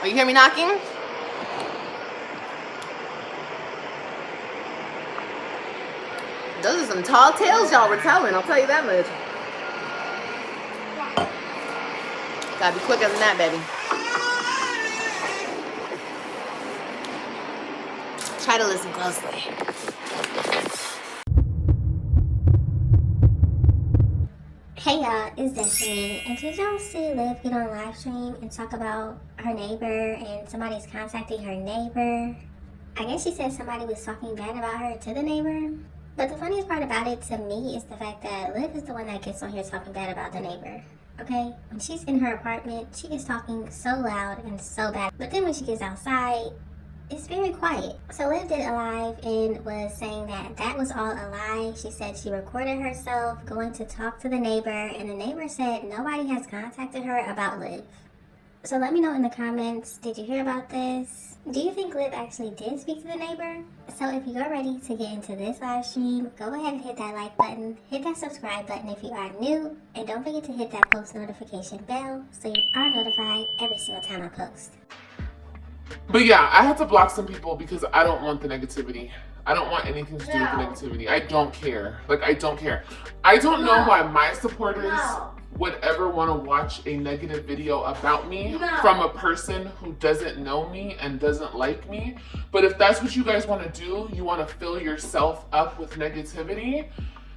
you hear me knocking? Those are some tall tales y'all were telling, I'll tell you that much. Gotta be quicker than that, baby. Try to listen closely. Hey y'all, it's Destiny, and did y'all see Liv get on live stream and talk about her neighbor and somebody's contacting her neighbor? I guess she said somebody was talking bad about her to the neighbor. But the funniest part about it to me is the fact that Liv is the one that gets on here talking bad about the neighbor. Okay? When she's in her apartment, she is talking so loud and so bad. But then when she gets outside, it's very quiet. So Liv did a live and was saying that that was all a lie. She said she recorded herself going to talk to the neighbor, and the neighbor said nobody has contacted her about Liv. So let me know in the comments, did you hear about this? Do you think Liv actually did speak to the neighbor? So if you're ready to get into this live stream, go ahead and hit that like button, hit that subscribe button if you are new, and don't forget to hit that post notification bell so you are notified every single time I post. But yeah, I had to block some people because I don't want the negativity. I don't want anything to do with the negativity. I don't care. Like, I don't care. I don't know why my supporters would ever want to watch a negative video about me from a person who doesn't know me and doesn't like me. But if that's what you guys want to do, you want to fill yourself up with negativity,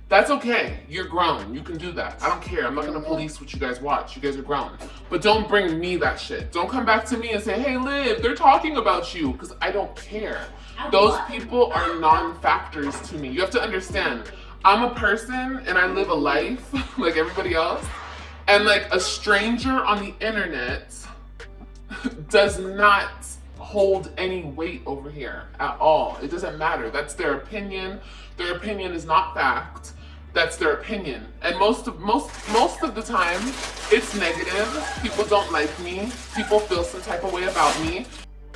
that's okay. You're grown. You can do that. I don't care. I'm not going to police what you guys watch. You guys are grown. But don't bring me that shit. Don't come back to me and say, hey, Liv, they're talking about you. Because I don't care. Those people are non-factors to me. You have to understand, I'm a person and I live a life like everybody else. And like a stranger on the internet does not hold any weight over here at all. It doesn't matter. That's their opinion. Their opinion is not fact. That's their opinion. And most of the time, it's negative. People don't like me. People feel some type of way about me.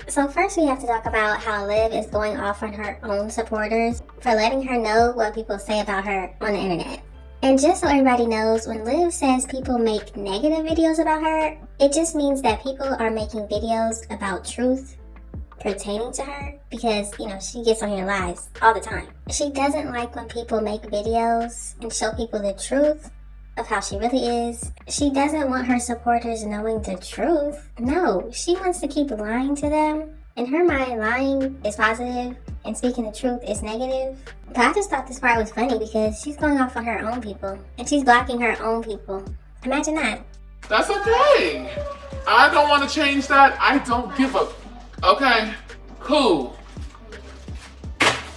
So first we have to talk about how Liv is going off on her own supporters for letting her know what people say about her on the internet. And just so everybody knows, when Liv says people make negative videos about her, it just means that people are making videos about truth pertaining to her because, you know, she gets on here and lies all the time. She doesn't like when people make videos and show people the truth of how she really is. She doesn't want her supporters knowing the truth. No, she wants to keep lying to them. In her mind, lying is positive and speaking the truth is negative. But I just thought this part was funny because she's going off on her own people and she's blocking her own people. Imagine that. That's okay. I don't want to change that. I don't give a... Okay, cool.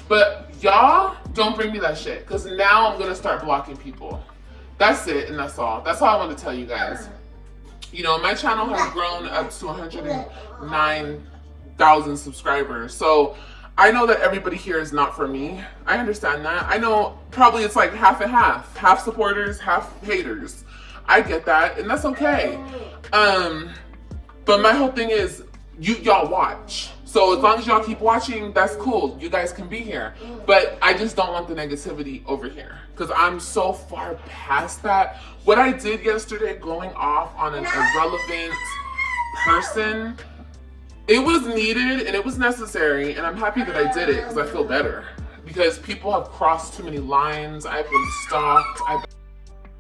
But y'all don't bring me that shit because now I'm going to start blocking people. That's it, and that's all. That's all I want to tell you guys. You know, my channel has grown up to 109,000 subscribers. So I know that everybody here is not for me. I understand that. I know probably it's like half and half. Half supporters, half haters. I get that, and that's okay. But my whole thing is, y'all watch. So as long as y'all keep watching, that's cool. You guys can be here. But I just don't want the negativity over here. Because I'm so far past that. What I did yesterday, going off on an irrelevant person, it was needed and it was necessary. And I'm happy that I did it because I feel better. Because people have crossed too many lines. I've been stalked.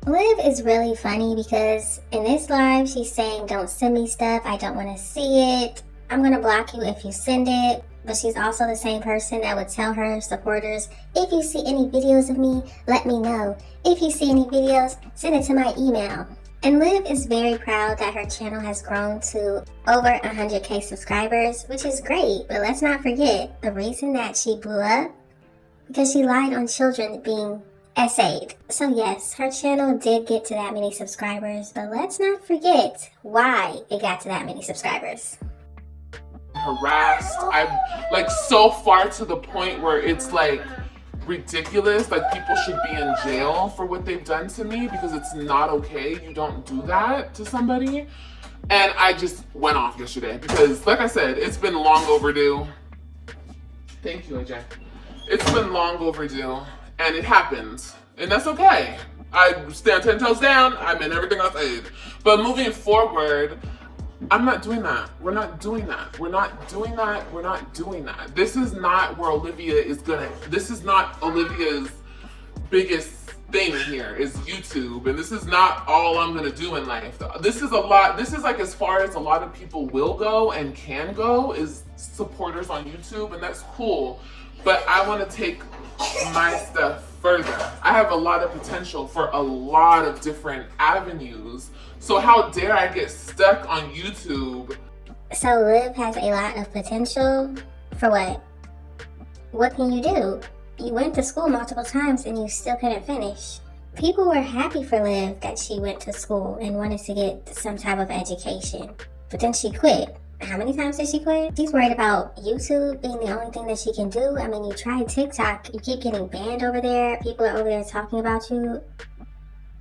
Liv is really funny because in this live, she's saying, don't send me stuff. I don't want to see it. I'm going to block you if you send it. But she's also the same person that would tell her supporters, if you see any videos of me, let me know. If you see any videos, send it to my email. And Liv is very proud that her channel has grown to over 100K subscribers, which is great. But let's not forget the reason that she blew up, because she lied on children being essayed. So yes, her channel did get to that many subscribers, but let's not forget why it got to that many subscribers. Harassed. I'm like so far to the point where it's like ridiculous. Like people should be in jail for what they've done to me because it's not okay. You don't do that to somebody. And I just went off yesterday because, like I said, it's been long overdue. Thank you, AJ. It's been long overdue and it happened. And that's okay. I stand 10 toes down. I meant everything I said. But moving forward, I'm not doing that. We're not doing that. We're not doing that. We're not doing that. This is not where Olivia is gonna, this is not Olivia's biggest thing here is YouTube. And this is not all I'm gonna do in life. This is a lot, this is like as far as a lot of people will go and can go is supporters on YouTube, and that's cool. But I wanna take my stuff further. I have a lot of potential for a lot of different avenues. So how dare I get stuck on YouTube? So Liv has a lot of potential for what? What can you do? You went to school multiple times and you still couldn't finish. People were happy for Liv that she went to school and wanted to get some type of education. But then she quit. How many times did she quit? She's worried about YouTube being the only thing that she can do. I mean, you tried TikTok. You keep getting banned over there. People are over there talking about you.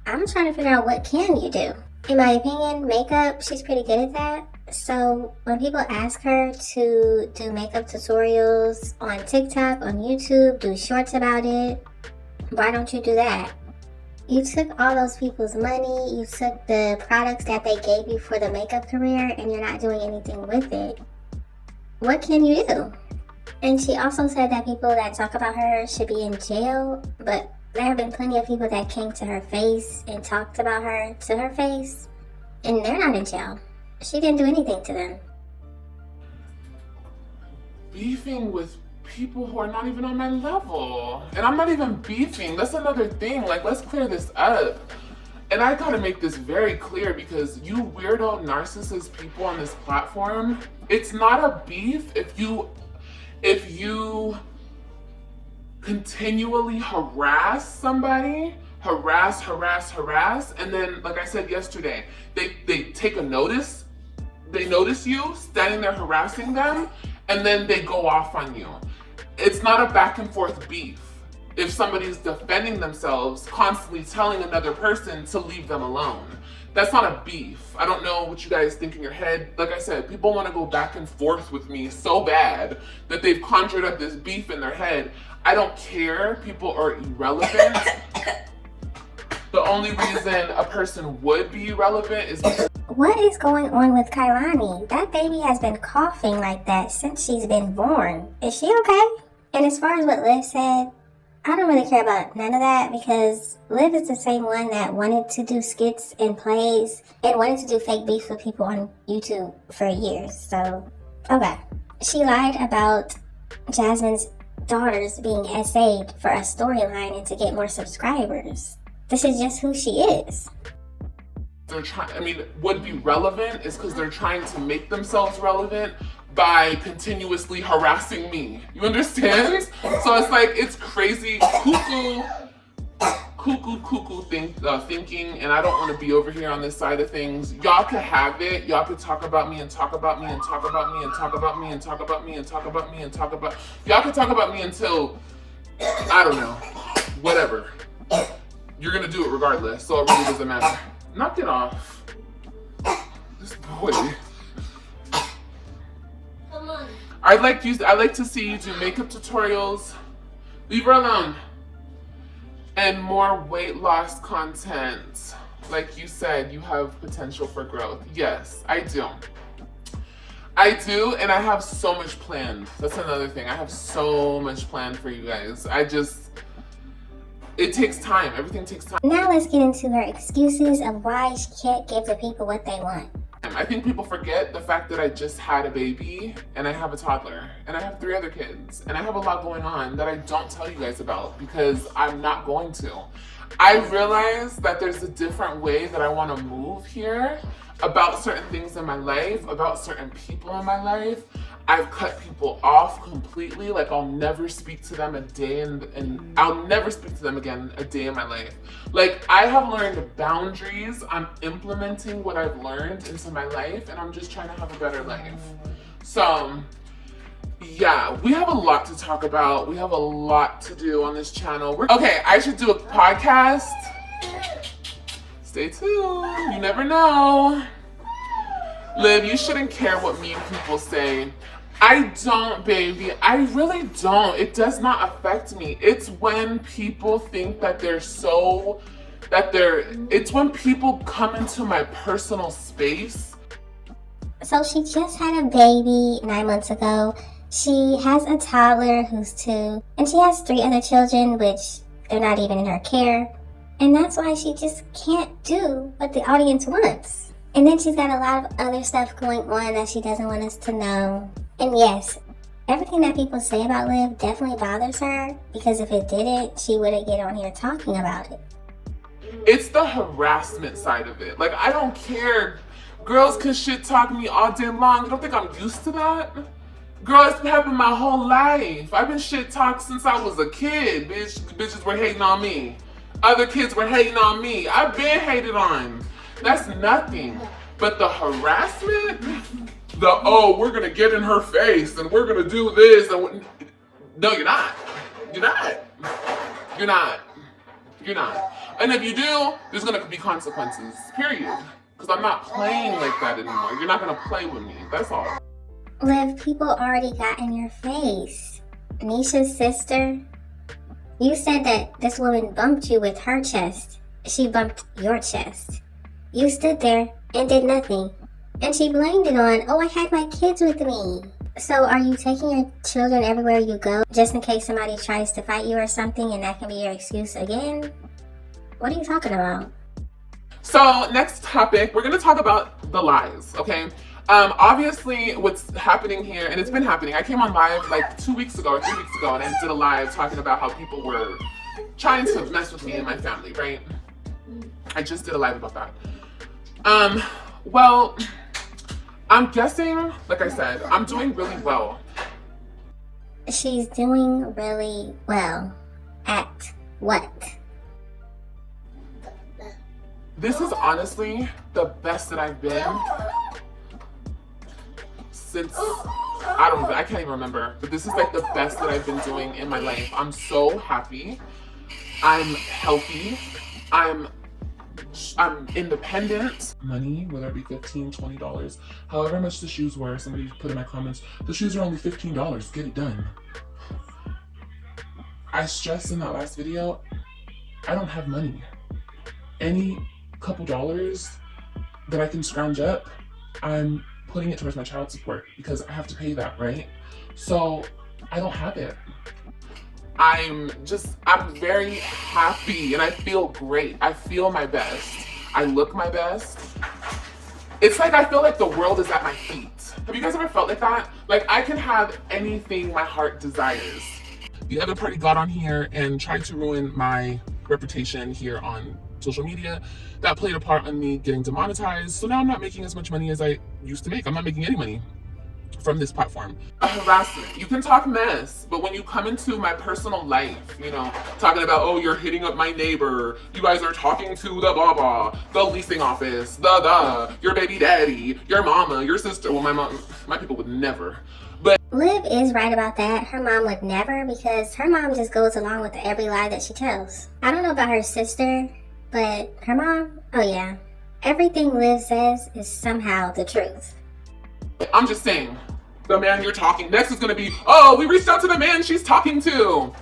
I'm trying to figure out what can you do. In my opinion, makeup, she's pretty good at that. So when people ask her to do makeup tutorials on TikTok, on YouTube, do shorts about it, why don't you do that? You took all those people's money, you took the products that they gave you for the makeup career, and you're not doing anything with it. What can you do? And she also said that people that talk about her should be in jail, but there have been plenty of people that came to her face and talked about her to her face, and they're not in jail. She didn't do anything to them. Beefing with people who are not even on my level. And I'm not even beefing. That's another thing. Like, let's clear this up. And I gotta make this very clear because you weirdo narcissist people on this platform, it's not a beef if you continually harass somebody, harass, and then, like I said yesterday, they take a notice, they notice you standing there harassing them, and then they go off on you. It's not a back and forth beef. If somebody's defending themselves, constantly telling another person to leave them alone. That's not a beef. I don't know what you guys think in your head. Like I said, people want to go back and forth with me so bad that they've conjured up this beef in their head. I don't care. People are irrelevant. The only reason a person would be irrelevant is because... What is going on with Kailani? That baby has been coughing like that since she's been born. Is she okay? And as far as what Liv said, I don't really care about none of that because Liv is the same one that wanted to do skits and plays and wanted to do fake beef with people on YouTube for years. So, okay. She lied about Jasmine's daughters being essayed for a storyline and to get more subscribers. This is just who she is. They're trying, I mean, would be relevant is because they're trying to make themselves relevant by continuously harassing me. You understand? So it's like, it's crazy, cuckoo thinking, and I don't want to be over here on this side of things. Y'all could have it. Y'all could talk about me and talk about me and talk about me and talk about me and talk about me and talk about me and talk about. Y'all could talk about me until, I don't know, whatever. You're gonna do it regardless, so it really doesn't matter. Knock it off. This boy. Come on. I like to see you do makeup tutorials. Leave her alone. And more weight loss content. Like you said, you have potential for growth. Yes, I do. I do, and I have so much planned. That's another thing. I have so much planned for you guys. It takes time. Everything takes time. Now let's get into her excuses of why she can't give the people what they want. I think people forget the fact that I just had a baby and I have a toddler and I have 3 other kids and I have a lot going on that I don't tell you guys about because I'm not going to. I realize that there's a different way that I want to move here about certain things in my life, about certain people in my life. I've cut people off completely. Like, I'll never speak to them a day and I'll never speak to them again a day in my life. Like, I have learned boundaries. I'm implementing what I've learned into my life and I'm just trying to have a better life. So, yeah, we have a lot to talk about. We have a lot to do on this channel. Okay, I should do a podcast. Stay tuned. You never know. Liv, you shouldn't care what mean people say. I don't, baby. I really don't. It does not affect me. It's when people think that it's when people come into my personal space. So she just had a baby 9 months ago. She has a toddler who's 2, and she has 3 other children, which they're not even in her care. And that's why she just can't do what the audience wants. And then she's got a lot of other stuff going on that she doesn't want us to know. And yes, everything that people say about Liv definitely bothers her, because if it didn't, she wouldn't get on here talking about it. It's the harassment side of it. Like, I don't care. Girls can shit talk me all day long. You don't think I'm used to that? Girl, it's been happening my whole life. I've been shit talked since I was a kid. Bitches were hating on me. Other kids were hating on me. I've been hated on. That's nothing. But the harassment, we're gonna get in her face and we're gonna do this. And no, you're not. You're not. You're not. You're not. And if you do, there's gonna be consequences, period. Because I'm not playing like that anymore. You're not gonna play with me, that's all. Liv, people already got in your face. Nisha's sister, you said that this woman bumped you with her chest. She bumped your chest. You stood there and did nothing. And she blamed it on, I had my kids with me. So are you taking your children everywhere you go just in case somebody tries to fight you or something and that can be your excuse again? What are you talking about? So next topic, we're gonna talk about the lies, okay? Obviously what's happening here, and it's been happening, I came on live like 2 weeks ago or 3 weeks ago and I did a live talking about how people were trying to mess with me and my family, right? I just did a live about that. Well, I'm guessing, like I said, I'm doing really well. She's doing really well. At what? This is honestly the best that I've been since, I can't even remember, but this is like the best that I've been doing in my life. I'm so happy. I'm healthy. I'm independent. Money, whether it be $15, $20, however much the shoes were, somebody put in my comments, the shoes are only $15, get it done. I stressed in that last video, I don't have money. Any couple dollars that I can scrounge up, I'm putting it towards my child support because I have to pay that, right? So I don't have it. I'm very happy and I feel great. I feel my best. I look my best. It's like I feel like the world is at my feet. Have you guys ever felt like that? Like I can have anything my heart desires. The other party got on here and tried to ruin my reputation here on social media. That played a part on me getting demonetized. So now I'm not making as much money as I used to make. I'm not making any money from this platform. Harassment. You can talk mess, but when you come into my personal life, you know, talking about, oh, you're hitting up my neighbor, you guys are talking to the blah blah, the leasing office, your baby daddy, your mama, your sister. Well, my people would never. But Liv is right about that. Her mom would never, because her mom just goes along with every lie that she tells. I don't know about her sister, but her mom, oh yeah. Everything Liv says is somehow the truth. I'm just saying, the man you're talking next is gonna be, oh, we reached out to the man she's talking to.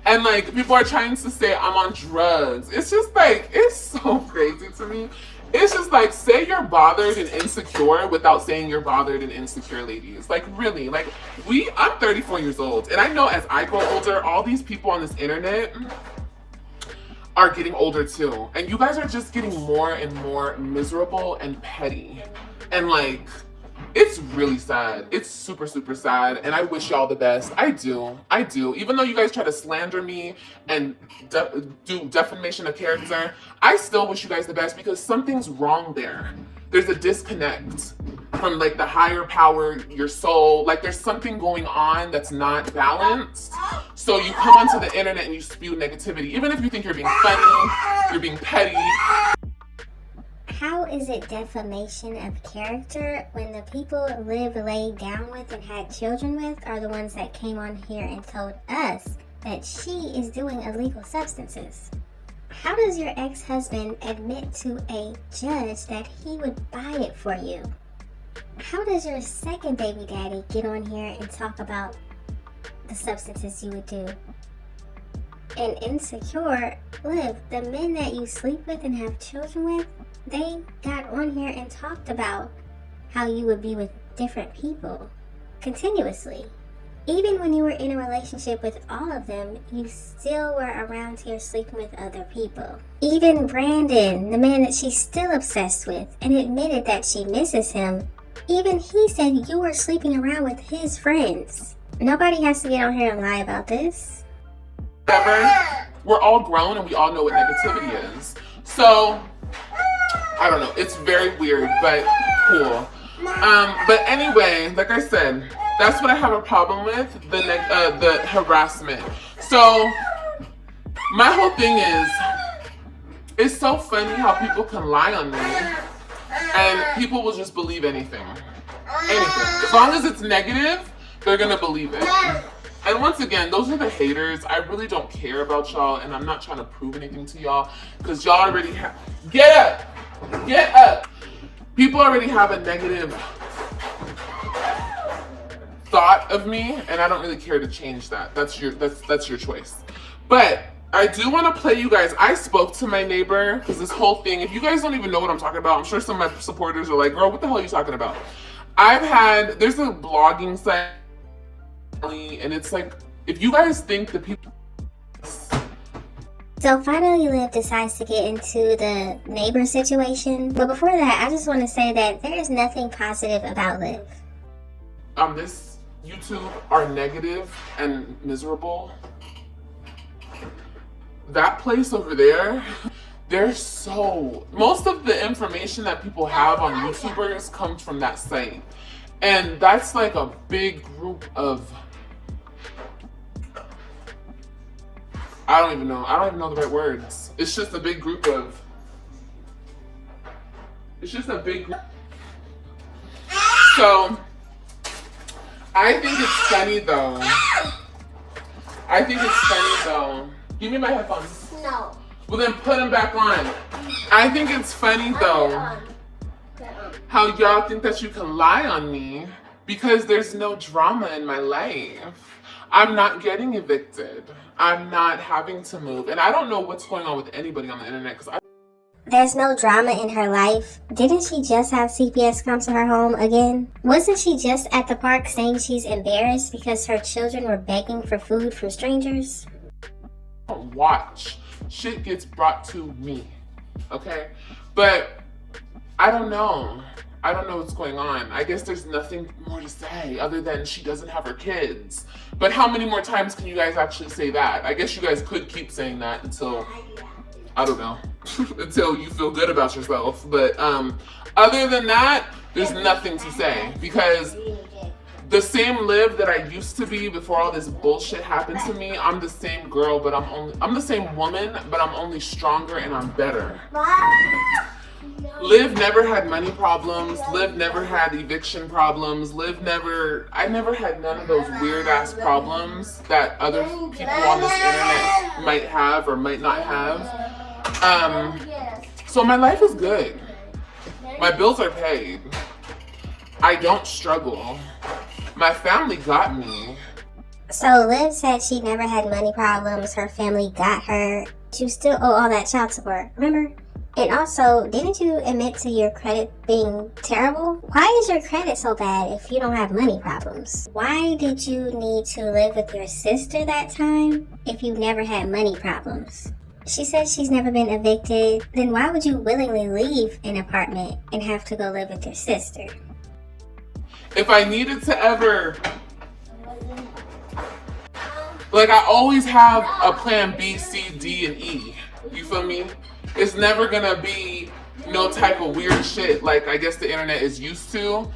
And like, people are trying to say I'm on drugs. It's just like, it's so crazy to me. It's just like, say you're bothered and insecure without saying you're bothered and insecure, ladies. Like, really, like, I'm 34 years old. And I know as I grow older, all these people on this internet are getting older too. And you guys are just getting more and more miserable and petty. And like, it's really sad. It's super, super sad. And I wish y'all the best. I do. Even though you guys try to slander me and do defamation of character, I still wish you guys the best because something's wrong there. There's a disconnect from like the higher power, your soul. Like there's something going on that's not balanced. So you come onto the internet and you spew negativity. Even if you think you're being funny, you're being petty. How is it defamation of character when the people Liv laid down with and had children with are the ones that came on here and told us that she is doing illegal substances? How does your ex-husband admit to a judge that he would buy it for you? How does your second baby daddy get on here and talk about the substances you would do? and insecure. Liv, the men that you sleep with and have children with, they got on here and talked about how you would be with different people continuously. Even when you were in a relationship with all of them, you still were around here sleeping with other people. Even Brandon, the man that she's still obsessed with and admitted that she misses him, even he said you were sleeping around with his friends. Nobody has to get on here and lie about this. We're all grown and we all know what negativity is. So, I don't know. It's very weird, but cool. But anyway, like I said, that's what I have a problem with, the harassment. So, my whole thing is, it's so funny how people can lie on me and people will just believe anything. Anything. As long as it's negative, they're gonna believe it. And once again, those are the haters. I really don't care about y'all and I'm not trying to prove anything to y'all because y'all already have, get up! Get up! People already have a negative thought of me and I don't really care to change that. That's your choice. But I do want to play you guys. I spoke to my neighbor because this whole thing, if you guys don't even know what I'm talking about, I'm sure some of my supporters are like, girl, what the hell are you talking about? There's a blogging site and it's like, if you guys think the people. So finally Liv decides to get into the neighbor situation. But before that, I just want to say that there is nothing positive about Liv. On this YouTube are negative and miserable. That place over there, most of the information that people have on YouTubers comes from that site. And that's like a big group of, I don't even know the right words. It's just a big group of, So, I think it's funny though. Give me my headphones. No. Well then put them back on. I think it's funny though how y'all think that you can lie on me because there's no drama in my life. I'm not getting evicted. I'm not having to move. And I don't know what's going on with anybody on the internet because There's no drama in her life. Didn't she just have CPS come to her home again? Wasn't she just at the park saying she's embarrassed because her children were begging for food from strangers? Watch. Shit gets brought to me. Okay? But I don't know. I don't know what's going on. I guess there's nothing more to say other than she doesn't have her kids. But how many more times can you guys actually say that? I guess you guys could keep saying that until, I don't know, until you feel good about yourself. But other than that, there's nothing to say because the same Liv that I used to be before all this bullshit happened to me, I'm the same girl, but I'm the same woman, but I'm only stronger and I'm better. Liv never had money problems. Liv never had eviction problems. I never had none of those weird ass problems that other people on this internet might have or might not have. So my life is good. My bills are paid. I don't struggle. My family got me. So Liv said she never had money problems. Her family got her. You still owe all that child support, remember? And also, didn't you admit to your credit being terrible? Why is your credit so bad if you don't have money problems? Why did you need to live with your sister that time if you never had money problems? She says she's never been evicted. Then why would you willingly leave an apartment and have to go live with your sister? If I needed to ever, like I always have a plan B, C, D, and E. You feel me? It's never gonna be no type of weird shit like I guess the internet is used to.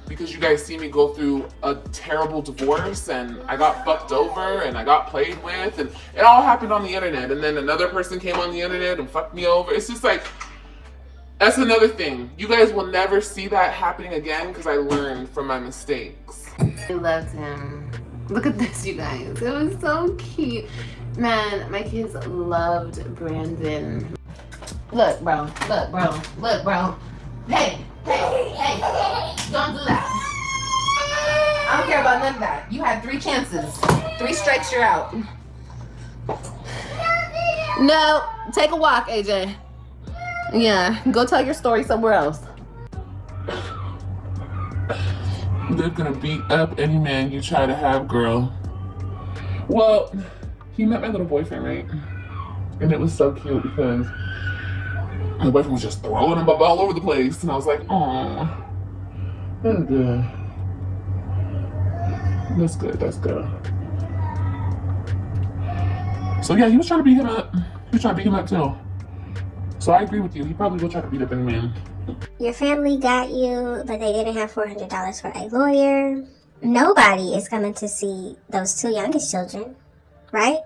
Because you guys see me go through a terrible divorce and I got fucked over and I got played with and it all happened on the internet and then another person came on the internet and fucked me over. It's just like, that's another thing. You guys will never see that happening again because I learned from my mistakes. I loved him. Look at this, you guys. It was so cute. Man, my kids loved Brandon. Look, bro. Look, bro. Look, bro. Hey. Don't do that. I don't care about none of that. You had 3 chances. 3 strikes, you're out. No, take a walk, AJ. Yeah, go tell your story somewhere else. They're gonna beat up any man you try to have, girl. Well, he met my little boyfriend, right? And it was so cute because my boyfriend was just throwing him up all over the place. And I was like, oh, that's good. That's good, that's good. So yeah, he was trying to beat him up. He was trying to beat him up too. So I agree with you. He probably will try to beat up any man. Your family got you, but they didn't have $400 for a lawyer. Nobody is coming to see those two youngest children, right?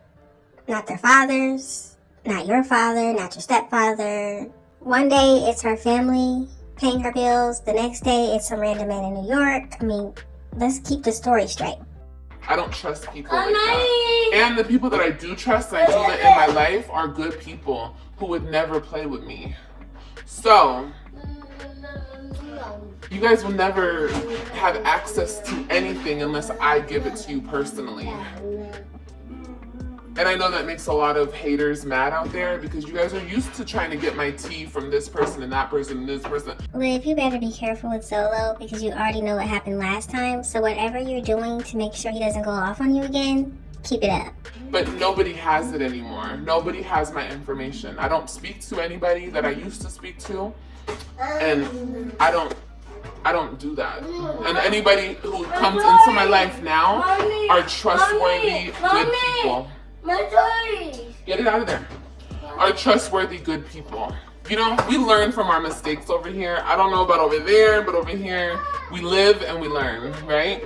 Not their fathers, not your father, not your stepfather. One day it's her family paying her bills. The next day it's some random man in New York. I mean, let's keep the story straight. I don't trust people like that. And the people that I do trust, I do that in my life, are good people who would never play with me. So, you guys will never have access to anything unless I give it to you personally. And I know that makes a lot of haters mad out there because you guys are used to trying to get my tea from this person and that person and this person. Liv, you better be careful with Solo because you already know what happened last time. So whatever you're doing to make sure he doesn't go off on you again, keep it up. But nobody has it anymore. Nobody has my information. I don't speak to anybody that I used to speak to. And I don't do that. And anybody who comes into my life now are trustworthy, good people. Get it out of there. Are trustworthy, good people. You know, we learn from our mistakes over here. I don't know about over there, but over here, we live and we learn, right?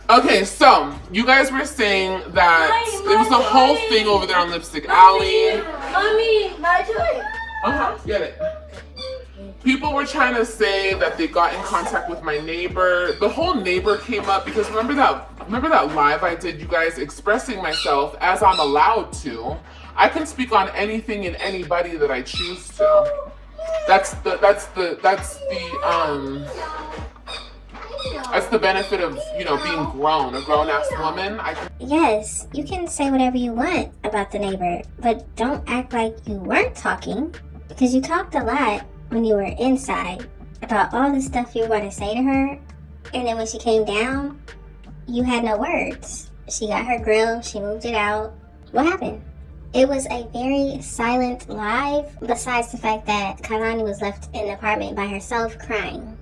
Okay, so you guys were saying that there was a whole thing over there on Lipstick Alley. Mommy, my toy. Get it. People were trying to say that they got in contact with my neighbor. The whole neighbor came up because remember that live I did, you guys, expressing myself as I'm allowed to. I can speak on anything and anybody that I choose to. That's the benefit of, you know, being grown, a grown-ass woman. Yes, you can say whatever you want about the neighbor, but don't act like you weren't talking because you talked a lot when you were inside about all the stuff you were going to say to her, and then when she came down, you had no words. She got her grill, she moved it out. What happened? It was a very silent live, besides the fact that Kailani was left in the apartment by herself crying.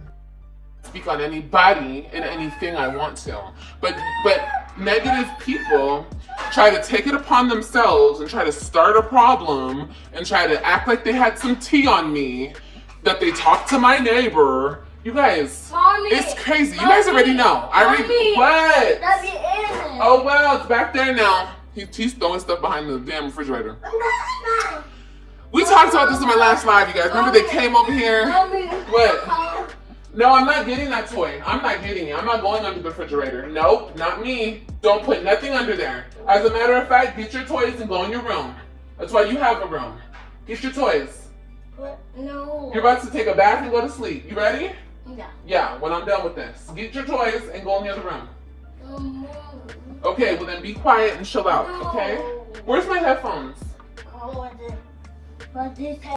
Speak on anybody and anything I want to, but negative people try to take it upon themselves and try to start a problem and try to act like they had some tea on me, that they talked to my neighbor. You guys, Mommy, it's crazy. You guys already know. What? Oh well, it's back there now. He's throwing stuff behind the damn refrigerator. We talked about this in my last live, you guys. Remember they came over here? What? No, I'm not getting that toy. I'm not getting it. I'm not going under the refrigerator. Nope, not me. Don't put nothing under there. As a matter of fact, get your toys and go in your room. That's why you have a room. Get your toys. What? No. You're about to take a bath and go to sleep. You ready? Yeah. Yeah, when I'm done with this. Get your toys and go in the other room. Okay, well then be quiet and chill out, okay? Where's my headphones?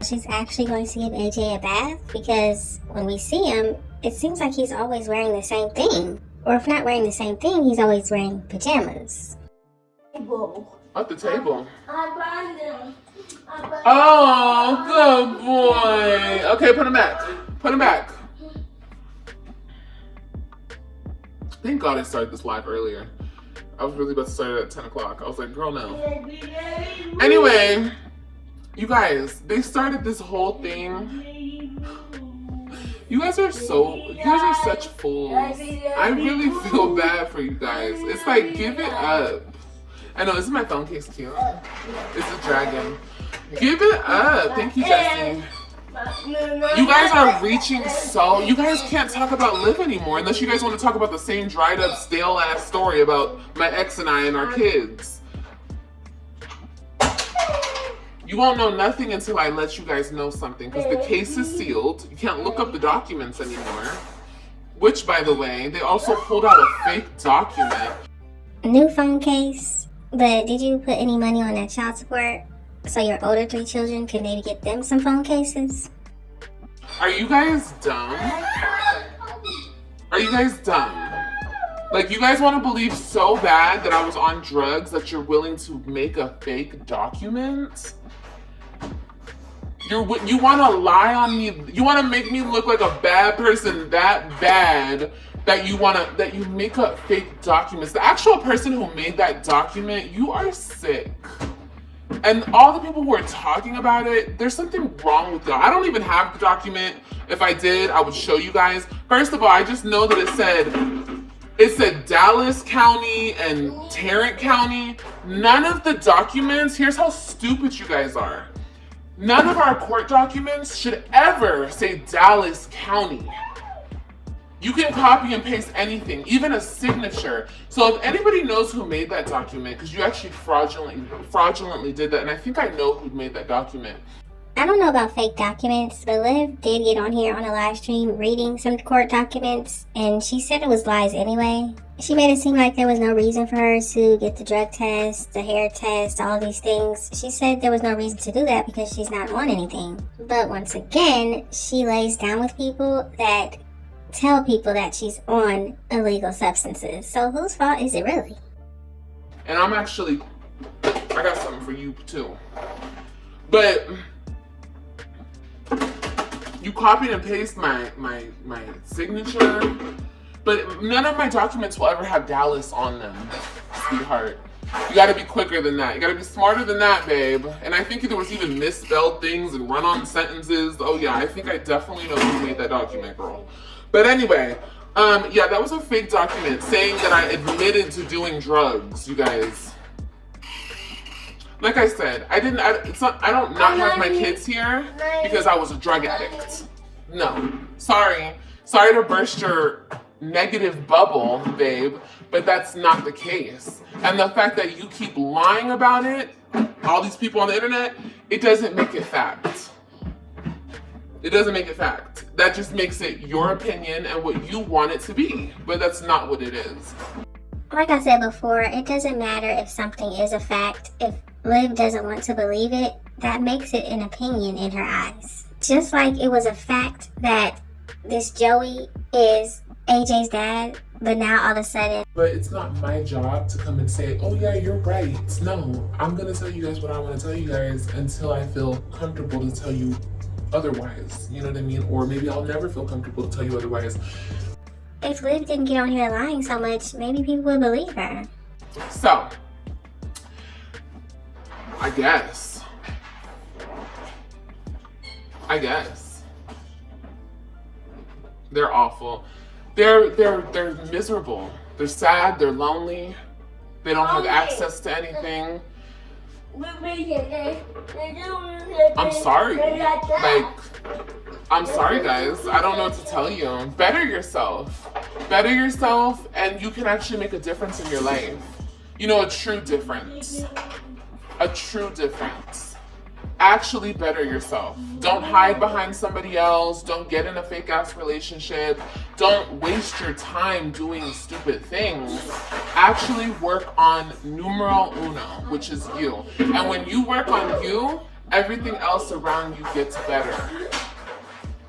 She's actually going to give AJ a bath because when we see him, it seems like he's always wearing the same thing. Or if not wearing the same thing, he's always wearing pajamas. At the table. I burned them. Oh, good boy. Okay, put him back. Put him back. Thank God I started this live earlier. I was really about to start it at 10 o'clock. I was like, girl, no. Anyway, you guys, they started this whole thing. You guys are such fools. I really feel bad for you guys. It's like, give it up. I know, isn't my phone case cute? It's a dragon. Give it up. Thank you, Jesse. You guys are reaching so... You guys can't talk about Liv anymore unless you guys want to talk about the same dried up, stale ass story about my ex and I and our kids. You won't know nothing until I let you guys know something because the case is sealed. You can't look up the documents anymore. Which, by the way, they also pulled out a fake document. New phone case, but did you put any money on that child support? so your older 3 children could maybe get them some phone cases? Are you guys dumb? Are you guys dumb? Like, you guys want to believe so bad that I was on drugs that you're willing to make a fake document? You want to lie on me? You want to make me look like a bad person that bad that you make up fake documents? The actual person who made that document, you are sick. And all the people who are talking about it, there's something wrong with y'all. I don't even have the document. If I did, I would show you guys. First of all, I just know that it said Dallas County and Tarrant County. None of the documents, here's how stupid you guys are. None of our court documents should ever say Dallas County. You can copy and paste anything, even a signature. So if anybody knows who made that document, because you actually fraudulently did that, and I think I know who made that document. I don't know about fake documents, but Liv did get on here on a live stream reading some court documents, and she said it was lies anyway. She made it seem like there was no reason for her to get the drug test, the hair test, all these things. She said there was no reason to do that because she's not on anything. But once again, she lays down with people that tell people that she's on illegal substances. So whose fault is it really? And I got something for you too. But you copied and paste my signature, but none of my documents will ever have Dallas on them, sweetheart. You gotta be quicker than that. You gotta be smarter than that, babe. And I think there was even misspelled things and run-on sentences. Oh yeah, I think I definitely know who made that document, girl. But anyway, yeah, that was a fake document saying that I admitted to doing drugs, you guys. Like I said, I don't have my kids here because I was a drug addict. No, sorry to burst your negative bubble, babe, but that's not the case. And the fact that you keep lying about it, all these people on the internet, it doesn't make it fact. It doesn't make it fact. That just makes it your opinion and what you want it to be, but that's not what it is. Like I said before, it doesn't matter if something is a fact. If Liv doesn't want to believe it, that makes it an opinion in her eyes. Just like it was a fact that this Joey is AJ's dad, but now all of a sudden... But it's not my job to come and say, oh yeah, you're right. No, I'm gonna tell you guys what I want to tell you guys until I feel comfortable to tell you otherwise. You know what I mean? Or maybe I'll never feel comfortable to tell you otherwise. If Liv didn't get on here lying so much, maybe people would believe her. So, I guess. They're awful. They're miserable. They're sad, they're lonely. They don't have access to anything. I'm sorry. I'm sorry, guys. I don't know what to tell you. Better yourself. Better yourself, and you can actually make a difference in your life. You know, a true difference. A true difference. Actually better yourself. Don't hide behind somebody else. Don't get in a fake ass relationship. Don't waste your time doing stupid things. Actually work on numero uno, which is you. And when you work on you, everything else around you gets better.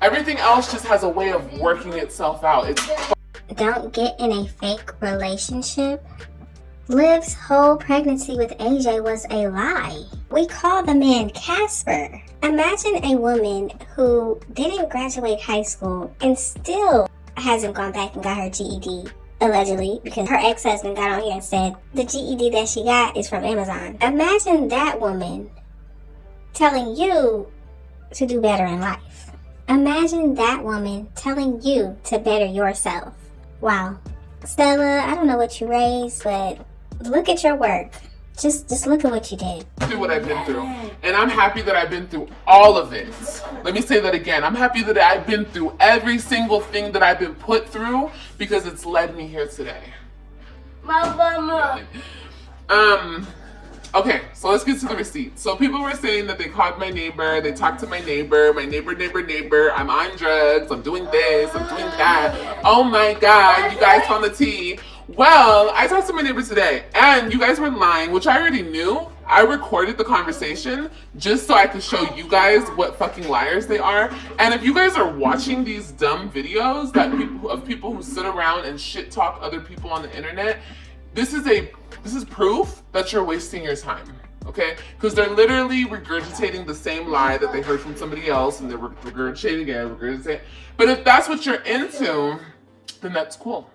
Everything else just has a way of working itself out. Don't get in a fake relationship. Liv's whole pregnancy with AJ was a lie. We call the man Casper. Imagine a woman who didn't graduate high school and still hasn't gone back and got her GED, allegedly, because her ex-husband got on here and said the GED that she got is from Amazon. Imagine that woman telling you to do better in life. Imagine that woman telling you to better yourself. Wow. Stella, I don't know what you raised, but look at your work. Just look at what you did. Through what I've been through. And I'm happy that I've been through all of it. Let me say that again. I'm happy that I've been through every single thing that I've been put through because it's led me here today. Mama. Okay, so let's get to the receipts. So people were saying that they called my neighbor, they talked to my neighbor, I'm on drugs, I'm doing this, I'm doing that. Oh my God, you guys found the tea. Well, I talked to my neighbor today, and you guys were lying, which I already knew. I recorded the conversation just so I could show you guys what fucking liars they are. And if you guys are watching these dumb videos of people who sit around and shit talk other people on the internet, this is proof that you're wasting your time. Okay? Because they're literally regurgitating the same lie that they heard from somebody else, and they're regurgitating again, But if that's what you're into, then that's cool.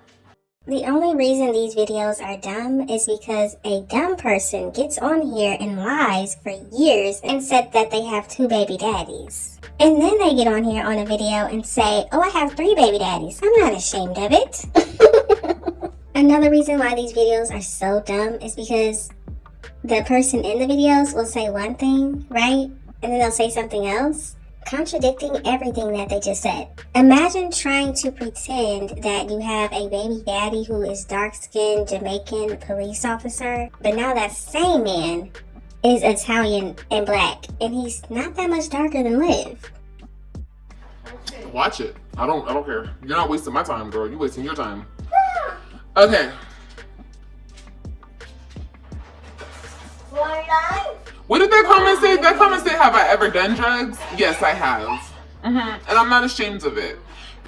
The only reason these videos are dumb is because a dumb person gets on here and lies for years and said that they have 2 baby daddies. And then they get on here on a video and say, oh, I have 3 baby daddies. I'm not ashamed of it. Another reason why these videos are so dumb is because the person in the videos will say one thing, right? And then they'll say something else, contradicting everything that they just said. Imagine trying to pretend that you have a baby daddy who is dark-skinned Jamaican police officer, but now that same man is Italian and black, and he's not that much darker than Liv. Watch it. I don't care. You're not wasting my time, girl. You're wasting your time. Okay. What did that comment say? That comment say, have I ever done drugs? Yes, I have. And I'm not ashamed of it.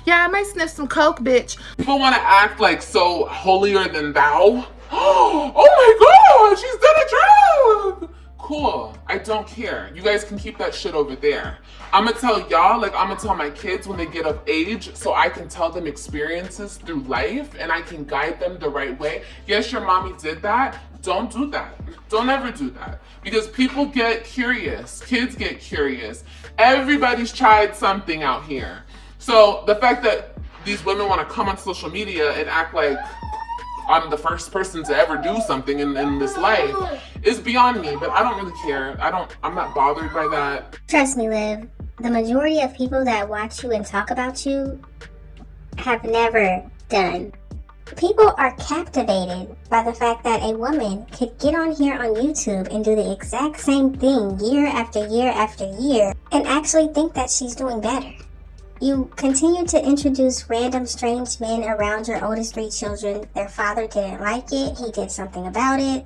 Yeah, I might sniff some coke, bitch. People want to act like so holier than thou. Oh my god, she's done a drug. Cool. I don't care. You guys can keep that shit over there. I'm gonna tell y'all, like I'm gonna tell my kids when they get of age, so I can tell them experiences through life and I can guide them the right way. Yes, your mommy did that. Don't do that. Don't ever do that. Because people get curious. Kids get curious. Everybody's tried something out here. So the fact that these women want to come on social media and act like I'm the first person to ever do something in this life is beyond me, but I don't really care. I'm not bothered by that. Trust me, Liv, the majority of people that watch you and talk about you have never done. People are captivated by the fact that a woman could get on here on YouTube and do the exact same thing year after year after year and actually think that she's doing better. You continue to introduce random strange men around your oldest 3 children. Their father didn't like it. He did something about it.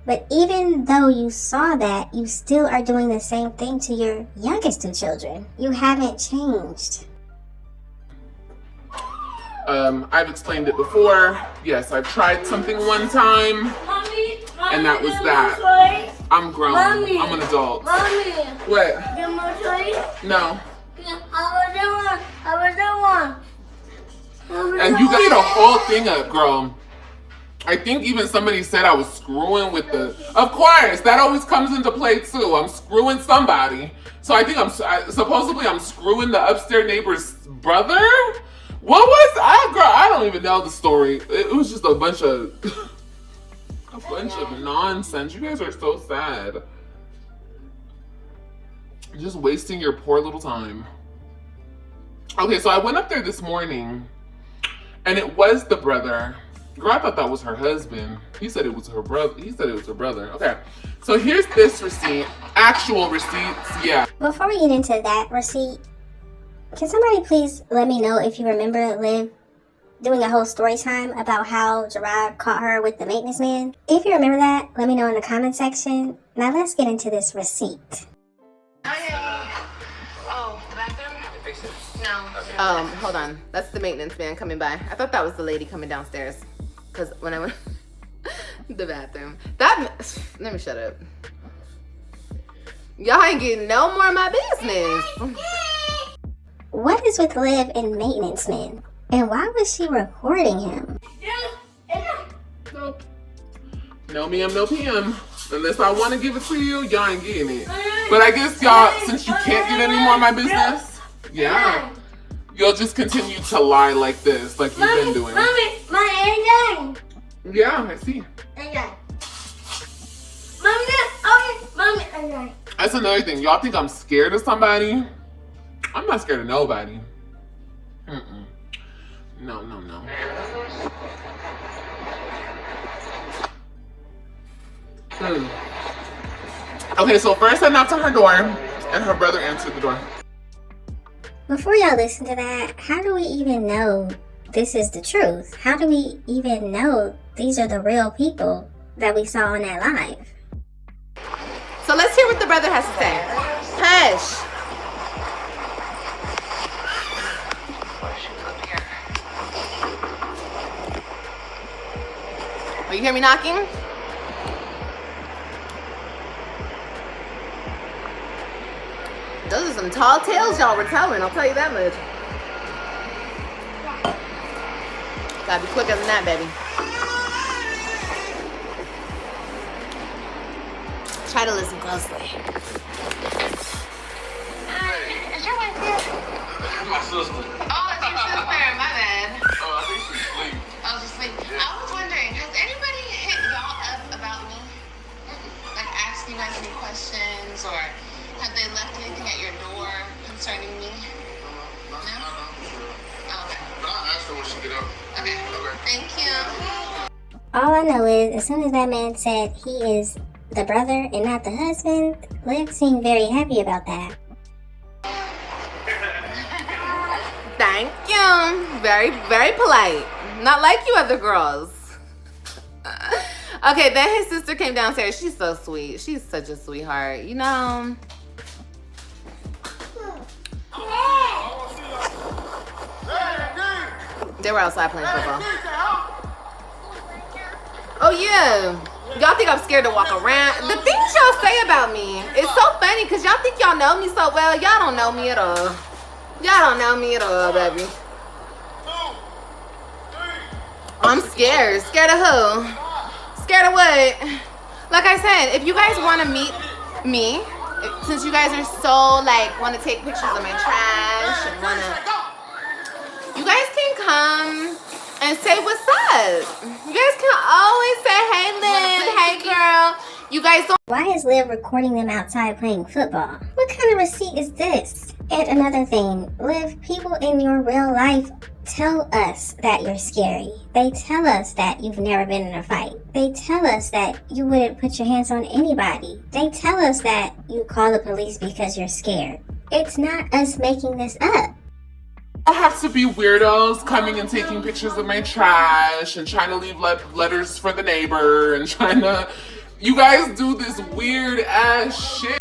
But even though you saw that, you still are doing the same thing to your youngest 2 children. You haven't changed. I've explained it before. Yes, I've tried something one time, and that was that. I'm grown. Mommy. I'm an adult. Mommy, What? you more toys? No. I was the one. And you got the whole thing up, girl. I think even somebody said I was screwing with the... Of course, that always comes into play too. I'm screwing somebody. So I think supposedly I'm screwing the upstairs neighbor's brother? What was I, girl? I don't even know the story. It was just a bunch of nonsense. You guys are so sad. You're just wasting your poor little time. Okay, so I went up there this morning, and it was the brother. Girl, I thought that was her husband. He said it was her brother. He said it was her brother. Okay, so here's this receipt. Actual receipts, yeah. Before we get into that receipt, can somebody please let me know if you remember Liv doing a whole story time about how Gerard caught her with the maintenance man? If you remember that, let me know in the comment section. Now let's get into this receipt. Oh, the bathroom? No. Hold on. That's the maintenance man coming by. I thought that was the lady coming downstairs. Because when I went the bathroom. Let me shut up. Y'all ain't getting no more of my business. What is with Liv and maintenance men? And why was she recording him? No ma'am, no PM. Unless I want to give it to you, y'all ain't getting it. But I guess y'all, since you can't get any more of my business, yeah, you'll just continue to lie like this, like you've been doing. Mommy, my engine. Yeah, I see. Engine. Mommy, engine. That's another thing. Y'all think I'm scared of somebody? I'm not scared of nobody. Mm-mm. No. Okay, so first I knocked on her door, and her brother answered the door. Before y'all listen to that, how do we even know this is the truth? How do we even know these are the real people that we saw on that live? what the brother has to say. Hush. Oh, you hear me knocking? Those are some tall tales y'all were telling, I'll tell you that much. Gotta be quicker than that, baby. Try to listen closely. Is your wife here? My sister. Oh, it's your sister, my bad. Oh, I think she's asleep. I was asleep. I was wondering, has anybody hit y'all up about me? Like asked you guys any questions, or have they left anything at your door concerning me? No? Oh, okay. But I'll ask her when she get up. Okay. Thank you. All I know is, as soon as that man said he is the brother and not the husband, Liv seemed very happy about that. Thank you. Very, very polite. Not like you other girls. Okay, then his sister came downstairs. She's so sweet. She's such a sweetheart. You know. They were outside playing football. Oh yeah. Y'all think I'm scared to walk around? The things y'all say about me, it's so funny because y'all think y'all know me so well. Y'all don't know me at all. Y'all don't know me at all, baby. I'm scared. Scared of who? Scared of what? Like I said, if you guys want to meet me, since you guys are so like want to take pictures of my trash and want to, you guys can come and say what's up. You guys can always say, hey Liv, hey girl. You guys don't. Why is Liv recording them outside playing football? What kind of receipt is this? And another thing, Liv, people in your real life tell us that you're scary. They tell us that you've never been in a fight. They tell us that you wouldn't put your hands on anybody. They tell us that you call the police because you're scared. It's not us making this up. I have to be weirdos coming and taking pictures of my trash and trying to leave letters for the neighbor and trying to. You guys do this weird ass shit.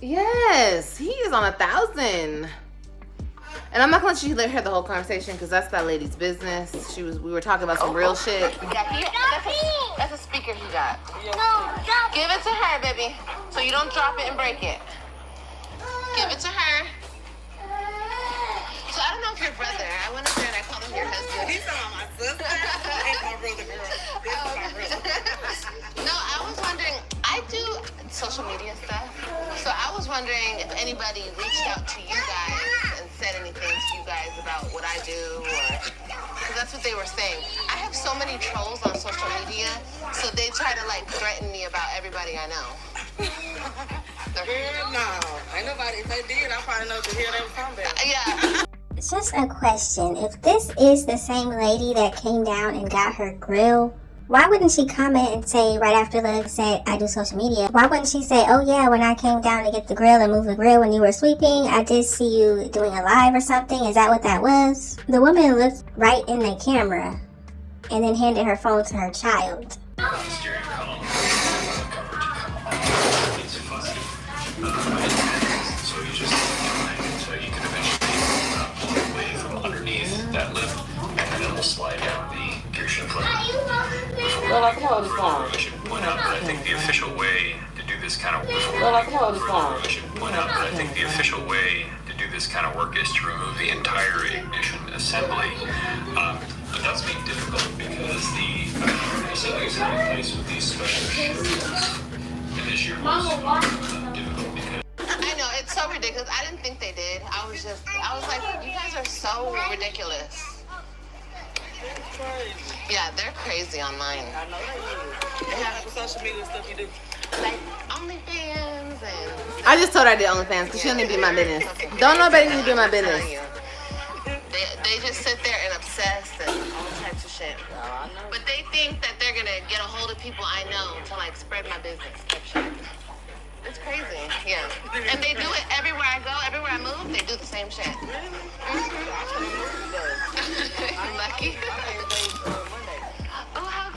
Yes, he is on 1,000. And I'm not gonna let you hear the whole conversation because that's that lady's business. We were talking about some real shit. Yeah, that's a speaker he got. No, stop. Give it to her, baby, so you don't drop it and break it. Give it to her. So I don't know if your brother. I went up there and I called him your husband. He's talking about my sister and my brother, girl. This is my brother. No, I was wondering. I do social media stuff, so I was wondering if anybody reached out to you guys and said anything to you guys about what I do, or because that's what they were saying. I have so many trolls on social media, so they try to like threaten me about everybody I know. Girl, no. Ain't nobody. If they did, I probably know to hear them from there. Yeah. Just a question. If this is the same lady that came down and got her grill, why wouldn't she comment and say right after Liv said, I do social media, why wouldn't she say, oh yeah, when I came down to get the grill and move the grill when you were sweeping, I did see you doing a live or something? Is that what that was? The woman looked right in the camera and then handed her phone to her child. So you just so you can eventually pull it away from underneath that lip, and then it will slide down the Cashapp flip. I should point out that I think the official way to do this kind of I should point out that I think the official way to do this kind of work is to remove the entire ignition assembly. But that's being difficult because the assemblies are in place with these special shields. And this year was difficult because I know, it's so ridiculous. I didn't think they did. I was like, you guys are so ridiculous. Yeah, they're crazy online. I know they do. What type of social media stuff you do? Like OnlyFans and... I just told her I did OnlyFans because she don't need to be my business. Don't nobody need to be my business. They just sit there and obsess and all types of shit. But they think that they're gonna get a hold of people I know to like spread my business type shit. It's crazy, yeah. And they do it everywhere I go, everywhere I move, they do the same shit. I'm lucky. Oh, how...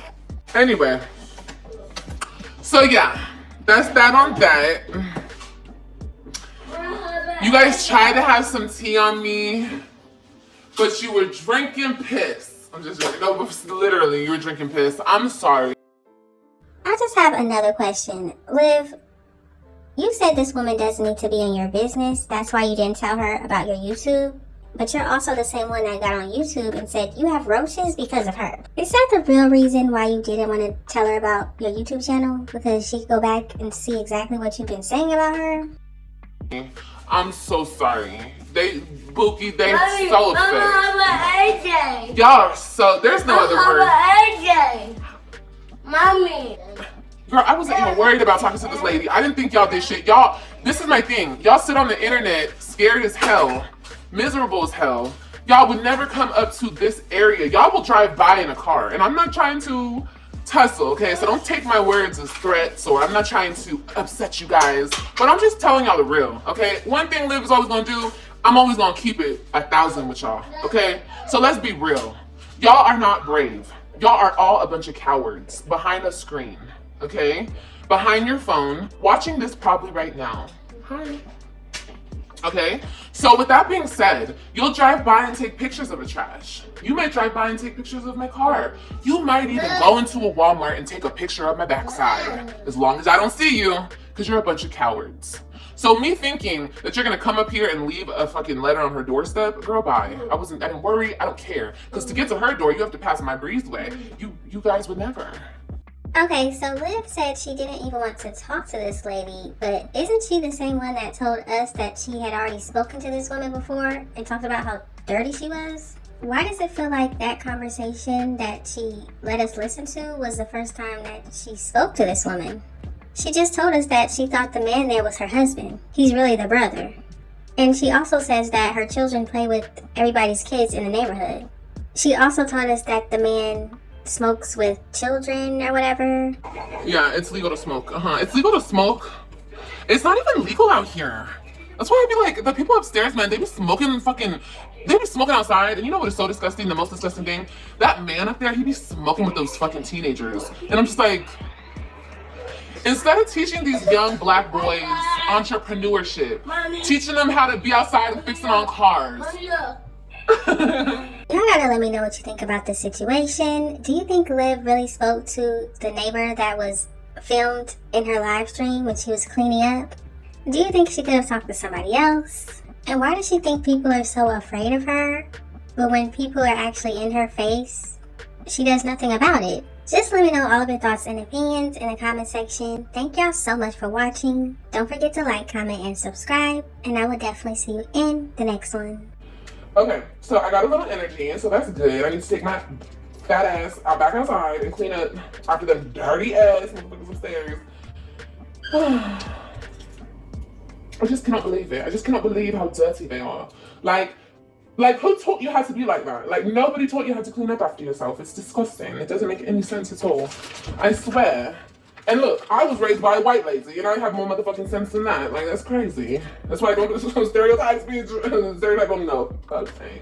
Anyway, so yeah, that's that on that. You guys tried to have some tea on me, but you were drinking piss. I'm just joking. No, literally, you were drinking piss. I'm sorry. I just have another question. Liv, you said this woman doesn't need to be in your business. That's why you didn't tell her about your YouTube. But you're also the same one that got on YouTube and said you have roaches because of her. Is that the real reason why you didn't want to tell her about your YouTube channel? Because she could go back and see exactly what you've been saying about her? I'm so sorry. Bookie, they're so upset. AJ. Y'all are so, there's no other word. AJ. Mommy. Girl, I wasn't even worried about talking to this lady. I didn't think y'all did shit. Y'all, this is my thing. Y'all sit on the internet scared as hell, miserable as hell. Y'all would never come up to this area. Y'all will drive by in a car. And I'm not trying to tussle, okay? So don't take my words as threats, or I'm not trying to upset you guys. But I'm just telling y'all the real, okay? One thing Liv is always gonna do, I'm always gonna keep it 1,000 with y'all, okay? So let's be real. Y'all are not brave. Y'all are all a bunch of cowards behind a screen, okay? Behind your phone, watching this probably right now. Hi. Okay, so with that being said, you'll drive by and take pictures of the trash. You might drive by and take pictures of my car. You might even go into a Walmart and take a picture of my backside. As long as I don't see you, because you're a bunch of cowards. So me thinking that you're gonna come up here and leave a fucking letter on her doorstep, girl, bye. I didn't worry, I don't care. Because to get to her door, you have to pass my breezeway. You guys would never. Okay, so Liv said she didn't even want to talk to this lady, but isn't she the same one that told us that she had already spoken to this woman before and talked about how dirty she was? Why does it feel like that conversation that she let us listen to was the first time that she spoke to this woman? She just told us that she thought the man there was her husband. He's really the brother. And she also says that her children play with everybody's kids in the neighborhood. She also told us that the man smokes with children or whatever. Yeah, it's legal to smoke. It's legal to smoke. It's not even legal out here. That's why I be like, the people upstairs, man, they be smoking outside. And you know what is so disgusting? The most disgusting thing? That man up there, he be smoking with those fucking teenagers. And I'm just like, instead of teaching these young black boys entrepreneurship, teaching them how to be outside and fixing on cars. Y'all gotta let me know what you think about this situation. Do you think Liv really spoke to the neighbor that was filmed in her live stream when she was cleaning up? Do you think she could have talked to somebody else? And why does she think people are so afraid of her, but when people are actually in her face, she does nothing about it? Just let me know all of your thoughts and opinions in the comment section. Thank y'all so much for watching. Don't forget to like, comment, and subscribe, and I will definitely see you in the next one. Okay, so I got a little energy, and so that's good. I need to take my fat ass out back outside and clean up after them dirty ass motherfuckers upstairs. I just cannot believe it. I just cannot believe how dirty they are. Like who taught you how to be like that? Like, nobody taught you how to clean up after yourself. It's disgusting. It doesn't make any sense at all. I swear. And look, I was raised by a white lady, and I have more motherfucking sense than that. Like, that's crazy. That's why I don't do stereotypes, bitch. Stereotype on no. Okay.